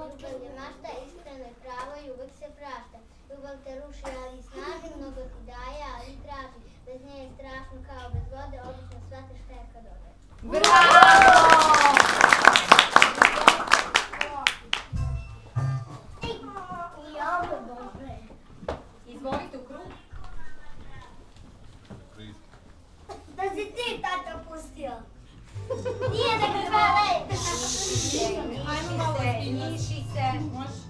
Ljubav je mašta, iskreno je pravo i uvek se prašta. Ljubav te ruši, ali i snaži, mnogo ti daje, ali i traži. Bez nje je strašno kao bez vode, obično shvatiš šta je kad ode. Izvolite u krug. Da si ti tato pustio. Nije da ga zvale. Ajmo malo njiši se. Može?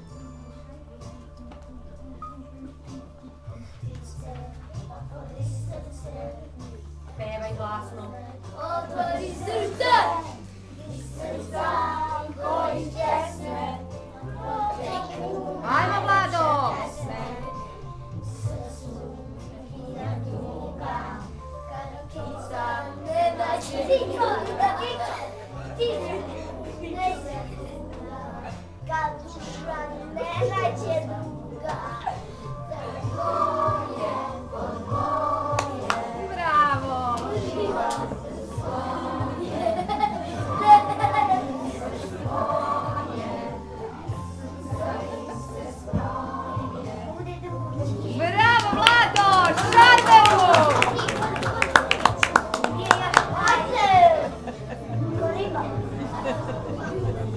Pevaj glasno. Otvori srce. Srca koji česme. Ajmo, Vlado! Kad duša ne nađe druga, tvoje, pod moje, Bravo! uživam se svoje, Bravo, Vlado! Šarmeru!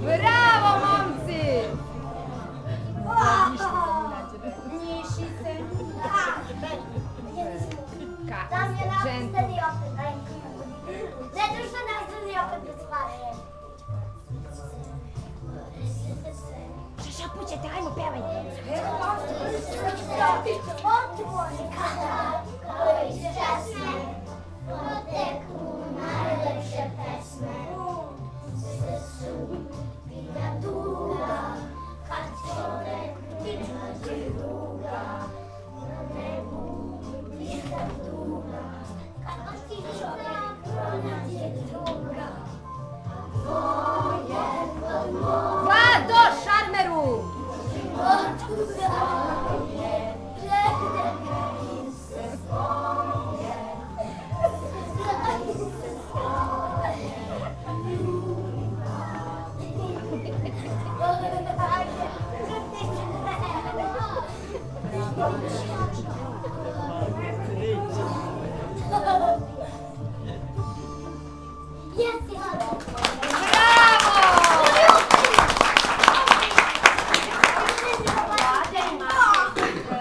Bravo, momci! Njiši se. Kako Tam je ste džentl. napustili opet. Zato što napustili opet da spare. Šapućete, ajmo, pevaj. Otvori kada koji česme, poteknu najlepše pesme. Sve su pita tuga, kad čovek nađe druga. Na nebu pita tuga, kad ptica pronađe druga. Tvoje pod moje. Vlado, šarmeru!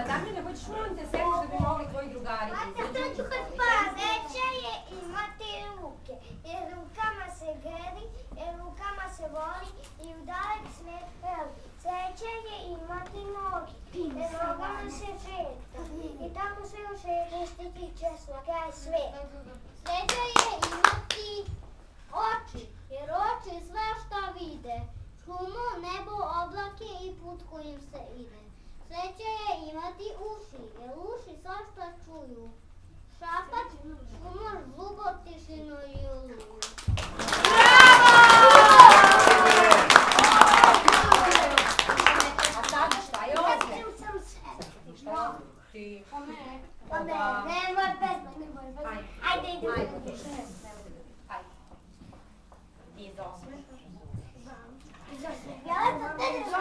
Damljane, hoćeš molim te sedmi da bi mogli tvoji drugari? Sreća je imati ruke, jer rukama se gredi, jer rukama se voli i u dalek smet peli. Sreća je imati noge, jer nogama se šeta i tako se ošetaš ti tičeš na kraj sveta. Sreća je imati oči, jer oči sve što vide, šumu, nebo, oblake i put kojim se ide. Sreća je imati uši, jer uši svašta čuju. Šapač, šumor, zlubo, tišinu i oluju. A sada šta je ovdje? Sam se. Šta? Ti. Pa ne, nemoj pesma, nemoj pesma. Ajde, idemo. Ajde. Ajde. Ti iz osme.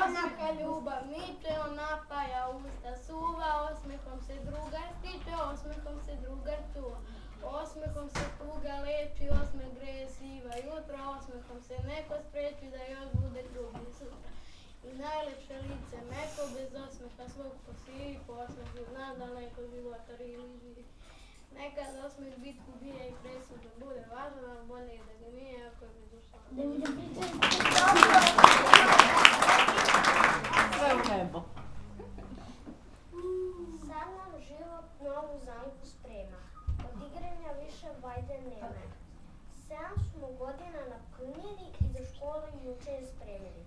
Onaka ljubav miče, on napaja usta suva, osmehom se drugar stiče, osmehom se drugar čuva. Osmehom se tuga leči, osmeh greje siva jutra, osmehom se neko spreči da još bude drugi sutra. I najlepše lice meko, bez osmeha svog posiri, po osmehu zna da neko života ili živi. Nekad osmeh bitku bije i presuda bude važan, ali bolje da ga nije ako je bi duša. Sve u nebo. Sad nam život novu zamku sprema, od igranja više vajde nema. 7 smo godina napunili i za školu juče je spremili.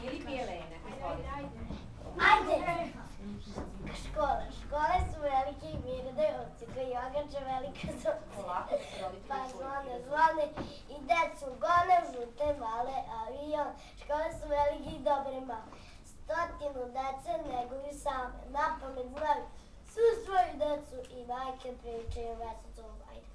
Ili Bijelene. Ajde! Škole su velike i mirne, ovce i ogače velika zonce. Pa zvone i decu gone, žute male avion. Škole su velike i dobre male. 100 dece neguju same, napamet znaju svu svoju decu i majke pričaju mesecom. Ajde.